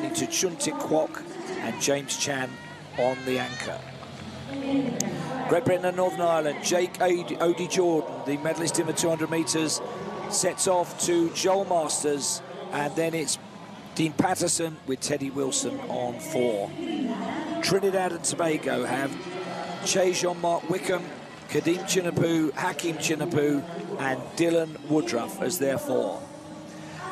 Into Chuntik Kwok and James Chan on the anchor. Great Britain and Northern Ireland, Jake Odie Jordan, the medalist in the 200 metres, sets off to Joel Masters, and then it's Dean Patterson with Teddy Wilson on 4. Trinidad and Tobago have Che Jean-Marc Wickham, Kadeem Chinapu, Hakeem Chinapu, and Dylan Woodruff as their 4.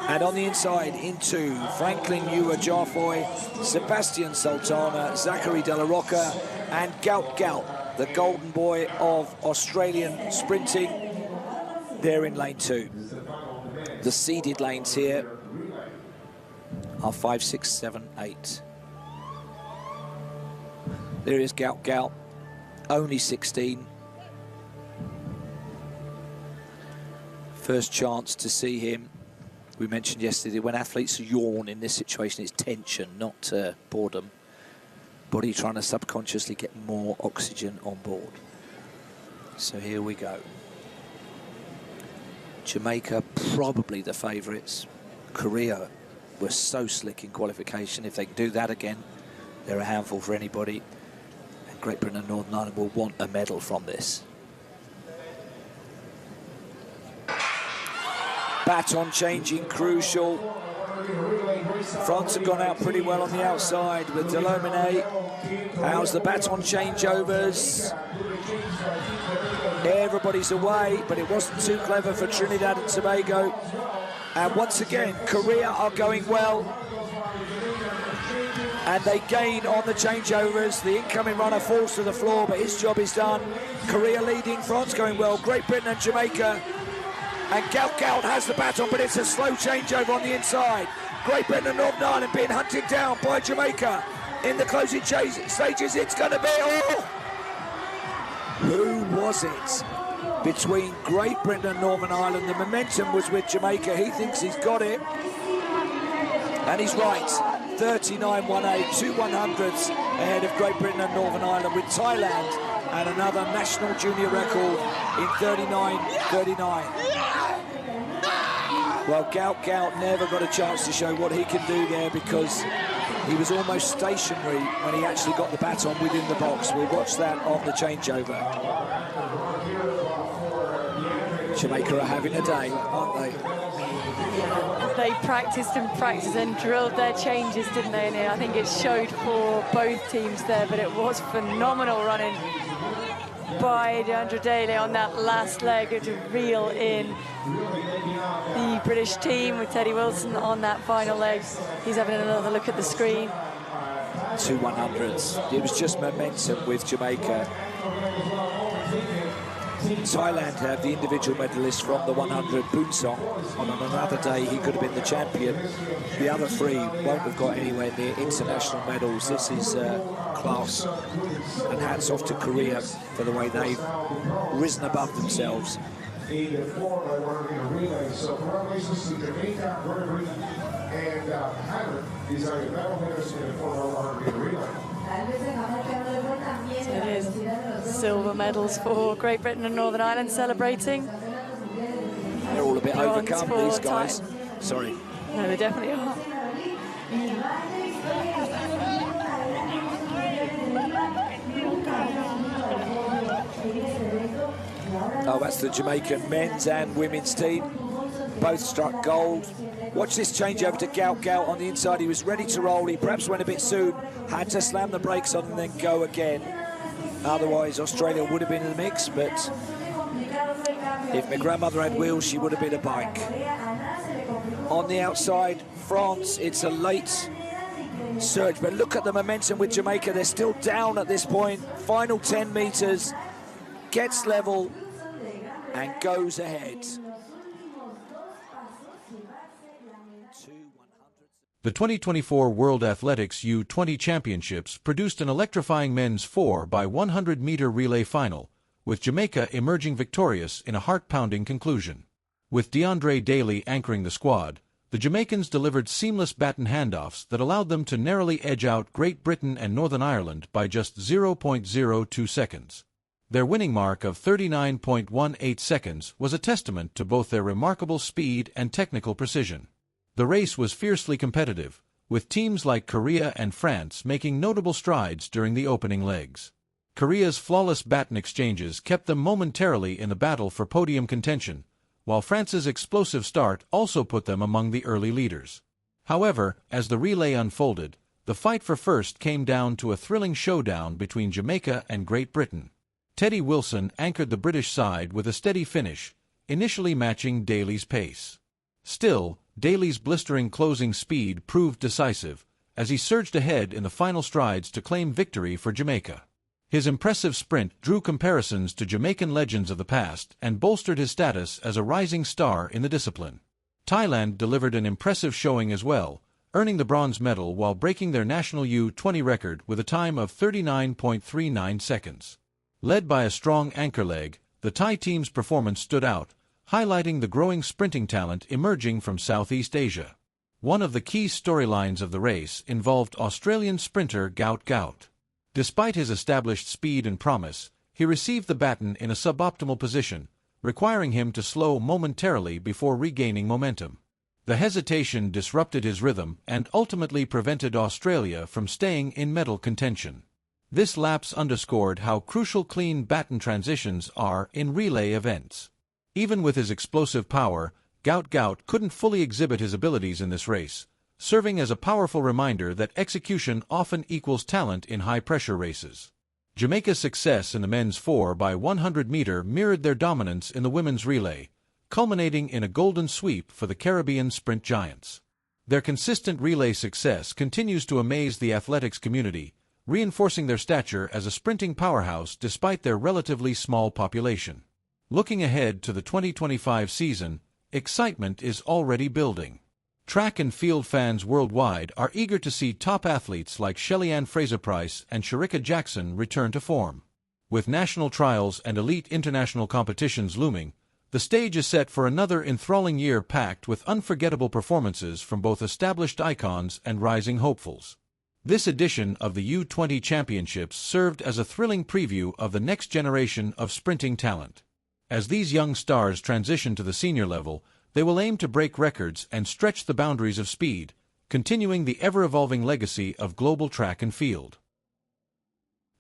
And on the inside, into Franklin Ewa Jarfoy, Sebastian Sultana, Zachary De La Rocca, and Gout Gout, the golden boy of Australian sprinting. They're in lane 2. The seeded lanes here are 5, 6, 7, 8. There is Gout Gout, only 16. First chance to see him. We mentioned yesterday, when athletes yawn in this situation, it's tension, not boredom. Body trying to subconsciously get more oxygen on board. So here we go. Jamaica, probably the favourites. Korea were so slick in qualification. If they can do that again, they're a handful for anybody. And Great Britain and Northern Ireland will want a medal from this. Baton changing, crucial. France have gone out pretty well on the outside with Delomine. How's the baton changeovers? Everybody's away, but it wasn't too clever for Trinidad and Tobago. And once again, Korea are going well. And they gain on the changeovers. The incoming runner falls to the floor, but his job is done. Korea leading, France going well. Great Britain and Jamaica. And Gout Gout has the baton, but it's a slow changeover on the inside. Great Britain and Northern Ireland being hunted down by Jamaica. In the closing stages, it's going to be... Oh! Who was it? Between Great Britain and Northern Ireland, the momentum was with Jamaica. He thinks he's got it. And he's right. 39.18, 2 100s ahead of Great Britain and Northern Ireland, with Thailand and another national junior record in 39.39. Well, Gout Gout never got a chance to show what he can do there, because he was almost stationary when he actually got the baton within the box. We'll watch that on the changeover. Jamaica are having a day, aren't they? They practiced and drilled their changes, didn't they? And I think it showed for both teams there, but it was phenomenal running by DeAndre Daly on that last leg to reel in the British team, with Teddy Wilson on that final leg. He's having another look at the screen. 2 100s. It was just momentum with Jamaica. Thailand have the individual medalist from the 100, Boonsong. On another day, he could have been the champion. The other 3 won't have got anywhere near international medals. This is class. And hats off to Korea for the way they've risen above themselves. In the 4x100 relay. So congratulations to Jamaica, Great Britain, and Hannah. These are the medal winners in the 4x100 relay. So it is silver medals for Great Britain and Northern Ireland celebrating. They're all a bit overcome, these guys. Sorry. No, they definitely are. Oh, that's the Jamaican men's and women's team. Both struck gold. Watch this change over to Gout Gout on the inside. He was ready to roll. He perhaps went a bit soon. Had to slam the brakes on and then go again. Otherwise, Australia would have been in the mix, but if my grandmother had wheels, she would have been a bike. On the outside, France, it's a late surge, but look at the momentum with Jamaica. They're still down at this point. Final 10 metres, gets level and goes ahead. The 2024 World Athletics U20 Championships produced an electrifying men's 4x100-meter relay final, with Jamaica emerging victorious in a heart-pounding conclusion. With DeAndre Daly anchoring the squad, the Jamaicans delivered seamless baton handoffs that allowed them to narrowly edge out Great Britain and Northern Ireland by just 0.02 seconds. Their winning mark of 39.18 seconds was a testament to both their remarkable speed and technical precision. The race was fiercely competitive, with teams like Korea and France making notable strides during the opening legs. Korea's flawless baton exchanges kept them momentarily in the battle for podium contention, while France's explosive start also put them among the early leaders. However, as the relay unfolded, the fight for first came down to a thrilling showdown between Jamaica and Great Britain. Teddy Wilson anchored the British side with a steady finish, initially matching Daly's pace. Still, Daly's blistering closing speed proved decisive, as he surged ahead in the final strides to claim victory for Jamaica. His impressive sprint drew comparisons to Jamaican legends of the past and bolstered his status as a rising star in the discipline. Thailand delivered an impressive showing as well, earning the bronze medal while breaking their national U20 record with a time of 39.39 seconds. Led by a strong anchor leg, the Thai team's performance stood out, highlighting the growing sprinting talent emerging from Southeast Asia. One of the key storylines of the race involved Australian sprinter Gout Gout. Despite his established speed and promise, he received the baton in a suboptimal position, requiring him to slow momentarily before regaining momentum. The hesitation disrupted his rhythm and ultimately prevented Australia from staying in medal contention. This lapse underscored how crucial clean baton transitions are in relay events. Even with his explosive power, Gout Gout couldn't fully exhibit his abilities in this race, serving as a powerful reminder that execution often equals talent in high-pressure races. Jamaica's success in the men's 4x100m mirrored their dominance in the women's relay, culminating in a golden sweep for the Caribbean sprint giants. Their consistent relay success continues to amaze the athletics community, reinforcing their stature as a sprinting powerhouse despite their relatively small population. Looking ahead to the 2025 season, excitement is already building. Track and field fans worldwide are eager to see top athletes like Shelly-Ann Fraser-Pryce and Shericka Jackson return to form. With national trials and elite international competitions looming, the stage is set for another enthralling year packed with unforgettable performances from both established icons and rising hopefuls. This edition of the U20 Championships served as a thrilling preview of the next generation of sprinting talent. As these young stars transition to the senior level, they will aim to break records and stretch the boundaries of speed, continuing the ever-evolving legacy of global track and field.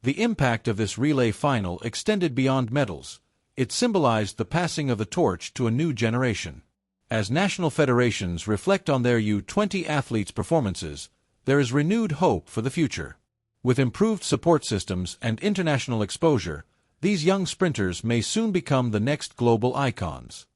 The impact of this relay final extended beyond medals. It symbolized the passing of the torch to a new generation. As national federations reflect on their U20 athletes' performances, there is renewed hope for the future. With improved support systems and international exposure, these young sprinters may soon become the next global icons.